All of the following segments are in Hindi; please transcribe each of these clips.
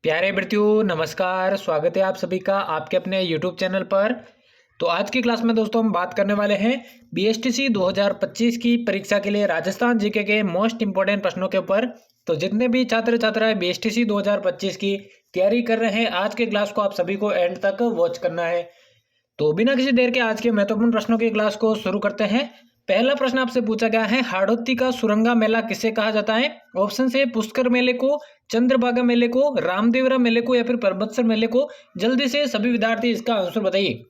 प्यारे विद्यार्थियों नमस्कार। स्वागत है आप सभी का आपके अपने YouTube चैनल पर। तो आज की क्लास में दोस्तों हम बात करने वाले हैं बीएसटीसी 2025 की परीक्षा के लिए राजस्थान जीके के मोस्ट इंपोर्टेंट प्रश्नों के ऊपर। तो जितने भी छात्र छात्राएं बीएसटीसी 2025 की तैयारी कर रहे हैं, आज के क्लास को आप सभी को एंड तक वॉच करना है। तो बिना किसी देर के आज के महत्वपूर्ण प्रश्नों की क्लास को शुरू करते हैं। पहला प्रश्न आपसे पूछा गया है, हाड़ौती का सुरंगा मेला किसे कहा जाता है? ऑप्शन से पुष्कर मेले को, चंद्रभागा मेले को, रामदेवरा मेले को या फिर परबतसर मेले को। जल्दी से सभी विद्यार्थी इसका आंसर बताइए।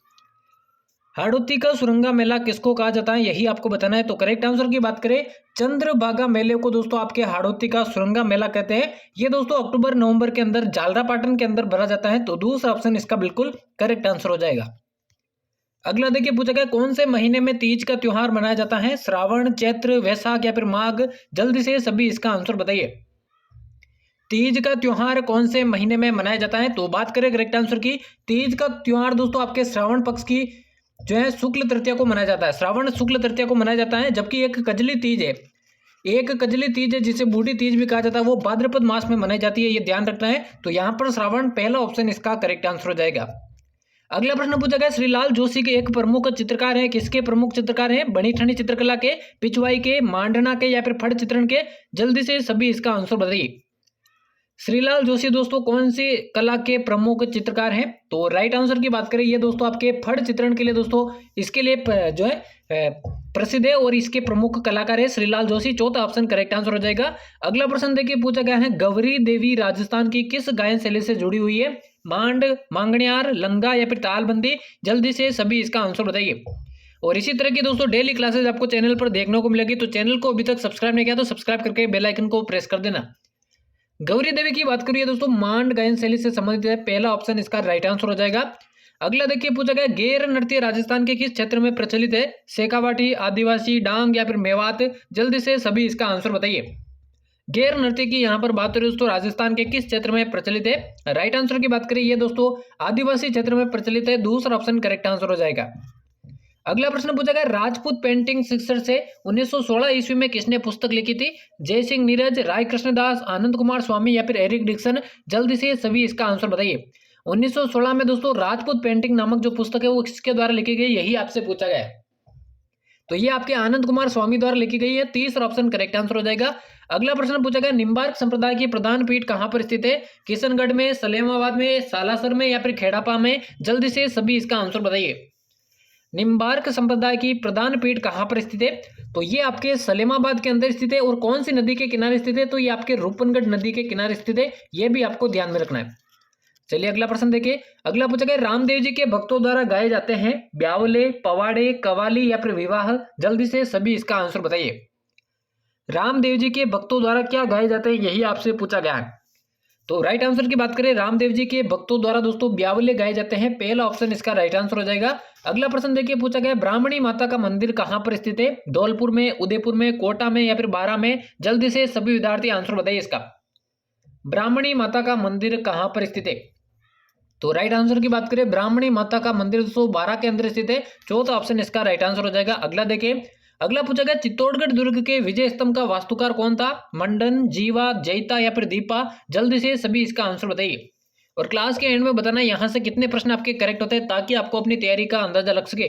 हाड़ौती का सुरंगा मेला किसको कहा जाता है, यही आपको बताना है। तो करेक्ट आंसर की बात करें, चंद्रभागा मेले को दोस्तों आपके हाड़ौती का सुरंगा मेला कहते हैं। ये दोस्तों अक्टूबर नवंबर के अंदर झालरापाटन के अंदर भरा जाता है। तो दूसरा ऑप्शन इसका बिल्कुल करेक्ट आंसर हो जाएगा। अगला देखिए, पूछा गया कौन से महीने में तीज का त्योहार मनाया जाता है? श्रावण, चैत्र, वैशाख या फिर माघ। जल्दी से सभी इसका आंसर बताइए। तीज का त्योहार कौन से महीने में मनाया जाता है? तो बात करें करेक्ट आंसर की, तीज का त्योहार दोस्तों आपके श्रावण पक्ष की जो है शुक्ल तृतीया को मनाया जाता है। श्रावण शुक्ल तृतीया को मनाया जाता है। जबकि एक कजली तीज है, जिसे बूढ़ी तीज भी कहा जाता है, वो भाद्रपद मास में मनाई जाती है, ये ध्यान रखना है। तो यहाँ पर श्रावण पहला ऑप्शन इसका करेक्ट आंसर हो जाएगा। अगला प्रश्न पूछा गया, श्रीलाल जोशी के एक प्रमुख चित्रकार हैं, किसके प्रमुख चित्रकार हैं? बनी ठनी चित्रकला के, पिछवाई के, मांडना के या फिर फट चित्रण के। जल्दी से सभी इसका आंसर बताइए। श्रीलाल जोशी दोस्तों कौन सी कला के प्रमुख चित्रकार हैं? तो राइट आंसर की बात करें, ये दोस्तों आपके फट चित्रण के लिए दोस्तों इसके लिए जो है प्रसिद्ध है और इसके प्रमुख कलाकार है श्रीलाल जोशी। चौथा ऑप्शन करेक्ट आंसर हो जाएगा। अगला प्रश्न देखिए, पूछा गया है, गौरी देवी राजस्थान की किस गायन शैली से जुड़ी हुई है? मांड, मांगणियार, लंगा या फिर तालबंदी। जल्दी से सभी इसका आंसर बताइए। और इसी तरह की दोस्तों डेली क्लासेस आपको चैनल पर देखने को मिलेगी। तो चैनल को अभी तक सब्सक्राइब नहीं किया तो सब्सक्राइब करके बेल आइकन को प्रेस कर देना। गौरी देवी की बात करिए दोस्तों, मांड गायन शैली से संबंधित है, पहला ऑप्शन इसका राइट आंसर हो जाएगा। अगला देखिए, पूछा गया गेर नृत्य राजस्थान के किस क्षेत्र में प्रचलित है? शेखावाटी, आदिवासी, डांग या फिर मेवात। जल्दी से सभी इसका आंसर बताइए। गेर नृत्य की यहाँ पर बात करें दोस्तों राजस्थान के किस क्षेत्र में प्रचलित है? राइट आंसर की बात करें, ये दोस्तों आदिवासी क्षेत्र में प्रचलित है। दूसरा ऑप्शन करेक्ट आंसर हो जाएगा। अगला प्रश्न पूछा गया, राजपूत पेंटिंग शिक्षण से 1916 ईस्वी में किसने पुस्तक लिखी थी? जय सिंह नीरज, राय कृष्णदास, आनंद कुमार स्वामी या फिर एरिक डिक्सन। जल्दी से सभी इसका आंसर बताइए। 1916 में दोस्तों राजपूत पेंटिंग नामक जो पुस्तक है वो किसके द्वारा लिखी गई, यही आपसे पूछा गया है। तो ये आपके आनंद कुमार स्वामी द्वारा लिखी गई है। तीसरा ऑप्शन करेक्ट आंसर हो जाएगा। अगला प्रश्न पूछा गया, निम्बार्क संप्रदाय की प्रधान पीठ कहां पर स्थित है? किशनगढ़ में, सलेमाबाद में, सालासर में या फिर खेड़ापा में। जल्दी से सभी इसका आंसर बताइए। निम्बार्क संप्रदाय की प्रधान पीठ कहां पर स्थित है? तो ये आपके सलेमाबाद के अंदर स्थित है। और कौन सी नदी के किनारे स्थित है? तो ये आपके रूपनगढ़ नदी के किनारे स्थित है। ये भी आपको ध्यान में रखना है। चलिए अगला प्रश्न देखिए। अगला पूछा गया, रामदेव जी के भक्तों द्वारा गाए जाते हैं ब्यावले, पवाड़े, कवाली या फिर विवाह। जल्दी से सभी इसका आंसर बताइए। रामदेव जी के भक्तों द्वारा क्या गाए जाते हैं, यही आपसे पूछा गया है। तो राइट आंसर की बात करें, रामदेव जी के भक्तों द्वारा दोस्तों ब्यावले गाए जाते हैं, पहला ऑप्शन इसका राइट आंसर हो जाएगा। अगला प्रश्न देखिए, पूछा गया, ब्राह्मणी माता का मंदिर कहां पर स्थित है? धौलपुर में, उदयपुर में, कोटा में या फिर बारा में। जल्दी से सभी विद्यार्थी आंसर बताइए इसका। ब्राह्मणी माता का मंदिर कहां पर स्थित है? तो राइट आंसर की बात करें, ब्राह्मणी माता का मंदिर दोस्तों बारा के अंदर स्थित है। चौथा ऑप्शन इसका राइट आंसर हो जाएगा। अगला देखिए, अगला पूछा गया, चित्तौड़गढ़ दुर्ग के विजय स्तंभ का वास्तुकार कौन था? मंडन, जीवा, जयता या फिर दीपा। जल्दी से सभी इसका आंसर बताइए। और क्लास के एंड में बताना यहाँ से कितने प्रश्न आपके करेक्ट होते हैं, ताकि आपको अपनी तैयारी का अंदाजा लग सके।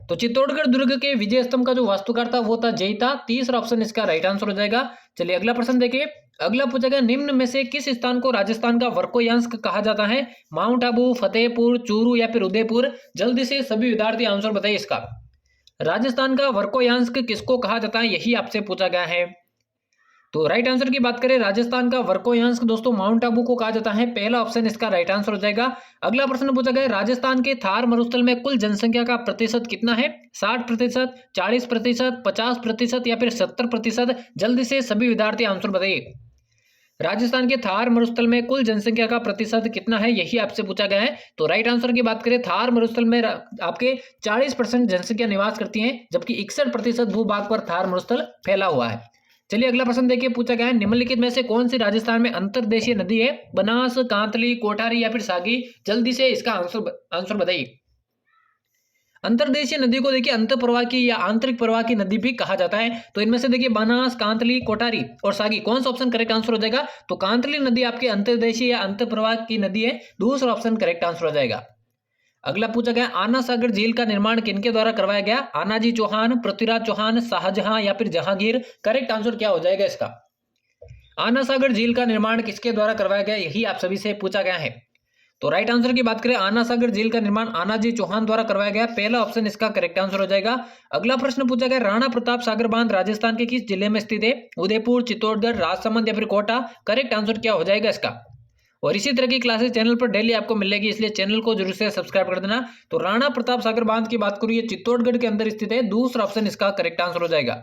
तो चित्तौड़गढ़ दुर्ग के विजय स्तंभ का जो वास्तुकार था वो था जयता। तीसरा ऑप्शन इसका राइट आंसर हो जाएगा। चलिए अगला प्रश्न देखिए। अगला पूछा गया, निम्न में से किस स्थान को राजस्थान का वर्कोयांश कहा जाता है? माउंट आबू, फतेहपुर, चूरू या फिर उदयपुर। जल्दी से सभी विद्यार्थी आंसर बताइए इसका। राजस्थान का वर्कोयांश किसको कहा जाता है, यही आपसे पूछा गया है। तो राइट आंसर की बात करें, राजस्थान का वर्कोयांश दोस्तों माउंट आबू को कहा जाता है, पहला ऑप्शन इसका राइट आंसर हो जाएगा। अगला प्रश्न पूछा गया, राजस्थान के थार मरुस्थल में कुल जनसंख्या का प्रतिशत कितना है? 60%, 40%, 50% या फिर 70%। जल्दी से सभी विद्यार्थी आंसर बताइए। राजस्थान के थार मरुस्थल में कुल जनसंख्या का प्रतिशत कितना है, यही आपसे पूछा गया है। तो राइट आंसर की बात करें, थार मरुस्थल में आपके 40% जनसंख्या निवास करती है, जबकि 61% भूभाग पर थार मरुस्थल फैला हुआ है। चलिए अगला प्रश्न देखिए, पूछा गया है, निम्नलिखित में से कौन सी राजस्थान में अंतर्देशीय नदी है? बनास, कांतली, कोठारी या फिर सागी। जल्दी से इसका आंसर बताइए। अंतर्देशीय नदी को देखिए अंतर प्रवाह की या आंतरिक प्रवाह की नदी भी कहा जाता है। तो इनमें से देखिए बनास, कांतली, कोटारी और सागी, कौन सा ऑप्शन करेक्ट आंसर हो जाएगा? तो कांतली नदी आपके अंतर्देशीय या अंतर प्रवाह की नदी है, दूसरा ऑप्शन करेक्ट आंसर हो जाएगा। अगला पूछा गया आना सागर झील का निर्माण किनके द्वारा करवाया गया? आनाजी चौहान, पृथ्वीराज चौहान, शाहजहां या फिर जहांगीर। करेक्ट आंसर क्या हो जाएगा इसका? आना सागर झील का निर्माण किसके द्वारा करवाया गया, यही आप सभी से पूछा गया है। तो राइट आंसर की बात करें, आना सागर झील का निर्माण आनाजी चौहान द्वारा करवाया गया, पहला ऑप्शन इसका करेक्ट आंसर हो जाएगा। अगला प्रश्न पूछा गया राणा प्रताप सागर बांध राजस्थान के किस जिले में स्थित है? उदयपुर, चित्तौड़गढ़, राजसमंद या फिर कोटा। करेक्ट आंसर क्या हो जाएगा इसका? और इसी तरह की क्लासेस चैनल पर डेली आपको मिलेगी, इसलिए चैनल को जरूर से सब्सक्राइब कर देना। तो राणा प्रताप सागर बांध की बात करूं, ये चित्तौड़गढ़ के अंदर स्थित है, दूसरा ऑप्शन इसका करेक्ट आंसर हो जाएगा।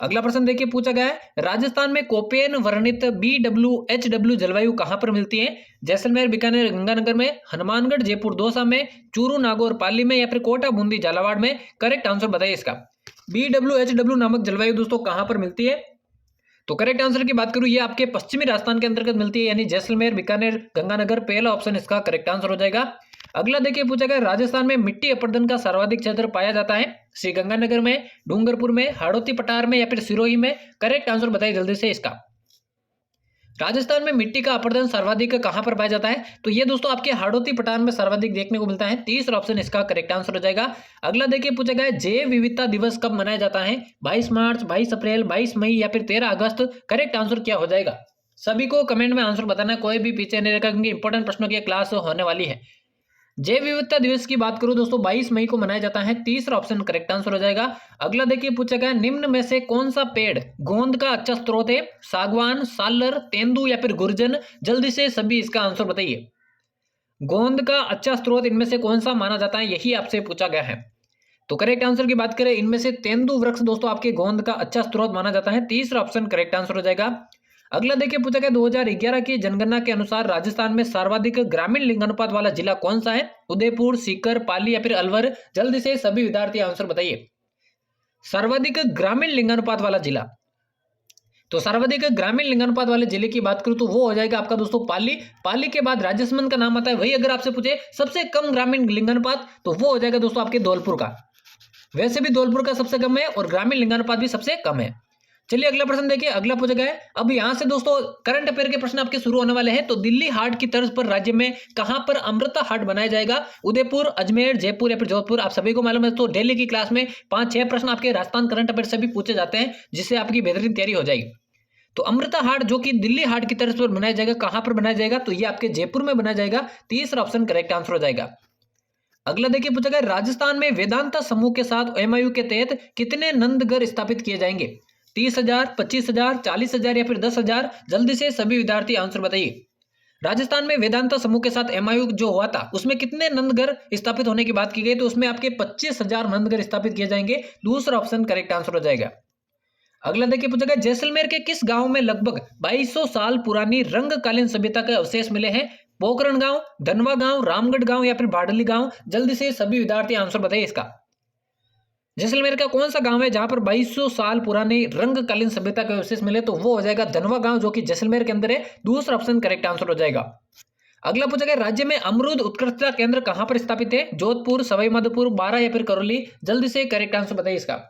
अगला प्रश्न देखिए पूछा गया है राजस्थान में कोपेन वर्णित BWHW जलवायु कहां पर मिलती है? जैसलमेर, बीकानेर, गंगानगर में, हनुमानगढ़, जयपुर, दौसा में, चूरू, नागौर, पाली में या फिर कोटा, बूंदी, झालावाड़ में। करेक्ट आंसर बताइए इसका। BWHW नामक जलवायु दोस्तों कहां पर मिलती है? तो करेक्ट आंसर की बात करूं, ये आपके पश्चिमी राजस्थान के अंतर्गत मिलती है, यानी जैसलमेर, बीकानेर, गंगानगर, पहला ऑप्शन इसका करेक्ट आंसर हो जाएगा। अगला देखिए पूछा गया राजस्थान में मिट्टी अपरदन का सर्वाधिक क्षेत्र पाया जाता है? श्री गंगानगर में, डूंगरपुर में, हाड़ौती पठार में या फिर सिरोही में। करेक्ट आंसर बताइए जल्दी से इसका। राजस्थान में मिट्टी का अपरदन सर्वाधिक कहां पर पाया जाता है? तो ये दोस्तों आपके हाड़ौती पठार में सर्वाधिक देखने को मिलता है, तीसरा ऑप्शन इसका करेक्ट आंसर हो जाएगा। अगला देखिए पूछा गया जैव विविधता दिवस कब मनाया जाता है? 22 मार्च, 22 अप्रैल, 22 मई या फिर 13 अगस्त। करेक्ट आंसर क्या हो जाएगा? सभी को कमेंट में आंसर बताना, कोई भी पीछे नहीं रहेगा, क्योंकि इंपॉर्टेंट प्रश्नों की क्लास होने वाली है। जैव विविधता दिवस की बात करूं दोस्तों 22 मई को मनाया जाता है, तीसरा ऑप्शन करेक्ट आंसर हो जाएगा। अगला देखिए पूछा गया निम्न में से कौन सा पेड़ गोंद का अच्छा स्रोत है? सागवान, सालर, तेंदू या फिर गुर्जन। जल्दी से सभी इसका आंसर बताइए। गोंद का अच्छा स्रोत इनमें से कौन सा माना जाता है, यही आपसे पूछा गया है। तो करेक्ट आंसर की बात करें, इनमें से तेंदू वृक्ष दोस्तों आपके गोंद का अच्छा स्रोत माना जाता है, तीसरा ऑप्शन करेक्ट आंसर हो जाएगा। अगला देखिए पूछा गया 2011 की जनगणना के अनुसार राजस्थान में सर्वाधिक ग्रामीण लिंगानुपात वाला जिला कौन सा है? उदयपुर, सीकर, पाली या फिर अलवर। जल्दी से सभी विद्यार्थी आंसर बताइए। सर्वाधिक ग्रामीण लिंगानुपात वाला जिला, तो सर्वाधिक ग्रामीण लिंगानुपात वाले जिले की बात करूं तो वो हो जाएगा आपका दोस्तों पाली। पाली के बाद राजसमंद का नाम आता है। वही अगर आपसे पूछे सबसे कम ग्रामीण लिंगानुपात, तो वो हो जाएगा दोस्तों आपके धौलपुर का। वैसे भी धौलपुर का सबसे कम है और ग्रामीण लिंगानुपात भी सबसे कम है। चलिए अगला प्रश्न देखिए। अगला पूछा गया है, अब यहां से दोस्तों करंट अफेयर के प्रश्न आपके शुरू होने वाले हैं। तो दिल्ली हाट की तर्ज पर राज्य में कहां पर अमृता हाट बनाया जाएगा? उदयपुर, अजमेर, जयपुर या फिर जोधपुर। आप सभी को मालूम है तो डेली की क्लास में 5-6 प्रश्न आपके राजस्थान करंट अफेयर से भी पूछे जाते हैं, जिससे आपकी बेहतरीन तैयारी हो जाएगी। तो अमृता हाट जो कि दिल्ली हाट की तर्ज पर बनाया जाएगा, कहां पर बनाया जाएगा? तो ये आपके जयपुर में बनाया जाएगा, तीसरा ऑप्शन करेक्ट आंसर हो जाएगा। अगला देखिए पूछा गया राजस्थान में वेदांता समूह के साथ MOU के तहत कितने नंदघर स्थापित किए जाएंगे? 30,000, 25,000, 40,000 या फिर 10,000। जल्दी से सभी विद्यार्थी आंसर बताइए। राजस्थान में वेदांता समूह के साथ MOU जो हुआ था उसमें कितने नंदघर स्थापित होने की बात की गई? तो उसमें आपके 25,000 नंदघर स्थापित किए जाएंगे, दूसरा ऑप्शन करेक्ट आंसर हो जाएगा। अगला देखिए पूछा गया जैसलमेर के किस गांव में लगभग 2200 साल पुरानी रंगकालीन सभ्यता के अवशेष मिले हैं? पोखरण गांव, धनवा गांव, रामगढ़ गांव या फिर भाडली गांव। जल्दी से सभी विद्यार्थी आंसर बताइए इसका। जैसलमेर का कौन सा गांव है जहां पर 2200 साल पुरानी रंगकालीन सभ्यता के अवशेष मिले? तो वो हो जाएगा धनवा गांव, जो कि जैसलमेर के अंदर है, दूसरा ऑप्शन करेक्ट आंसर हो जाएगा। अगला पूछा गया राज्य में अमरूद उत्कृष्टता केंद्र कहां पर स्थापित है? जोधपुर, सवाई माधोपुर, बारां या फिर करौली। जल्दी से करेक्ट आंसर बताइए इसका।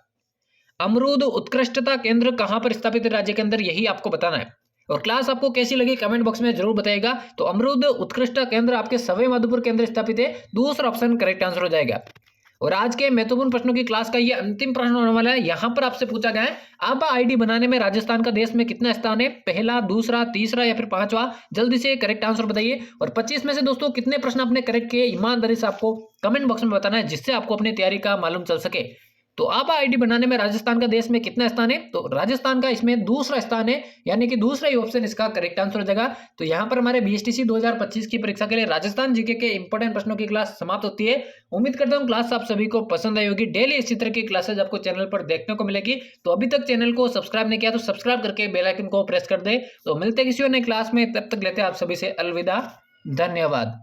अमरूद उत्कृष्टता केंद्र कहां पर स्थापित है राज्य के अंदर, यही आपको बताना है। और क्लास आपको कैसी लगी कमेंट बॉक्स में जरूर बताइएगा। तो अमरूद उत्कृष्टता केंद्र आपके सवाई माधोपुर के अंदर स्थापित है, दूसरा ऑप्शन करेक्ट आंसर हो जाएगा। और आज के महत्वपूर्ण प्रश्नों की क्लास का ये अंतिम प्रश्न होने वाला है। यहां पर आपसे पूछा गया है आबा आईडी बनाने में राजस्थान का देश में कितना स्थान है? पहला, दूसरा, तीसरा या फिर पांचवा। जल्दी से करेक्ट आंसर बताइए। और 25 में से दोस्तों कितने प्रश्न आपने करेक्ट किए, ईमानदारी से आपको कमेंट बॉक्स में बताना है, जिससे आपको अपनी तैयारी का मालूम चल सके। तो आबा आईडी बनाने में राजस्थान का देश में कितना स्थान है? तो राजस्थान का इसमें दूसरा स्थान है, यानी कि दूसरा ही ऑप्शन इसका करेक्ट आंसर हो जाएगा। तो यहाँ पर हमारे BSTC 2025 की परीक्षा के लिए राजस्थान जीके के इंपॉर्टेंट प्रश्नों की क्लास समाप्त होती है। उम्मीद करता हूँ क्लास आप सभी को पसंद आई होगी। डेली इसी तरह की क्लासेज आपको चैनल पर देखने को मिलेगी। तो अभी तक चैनल को सब्सक्राइब नहीं किया तो सब्सक्राइब करके बेल आइकन को प्रेस कर दे। तो मिलते किसी और नई क्लास में, तब तक लेते हैं आप सभी से अलविदा। धन्यवाद।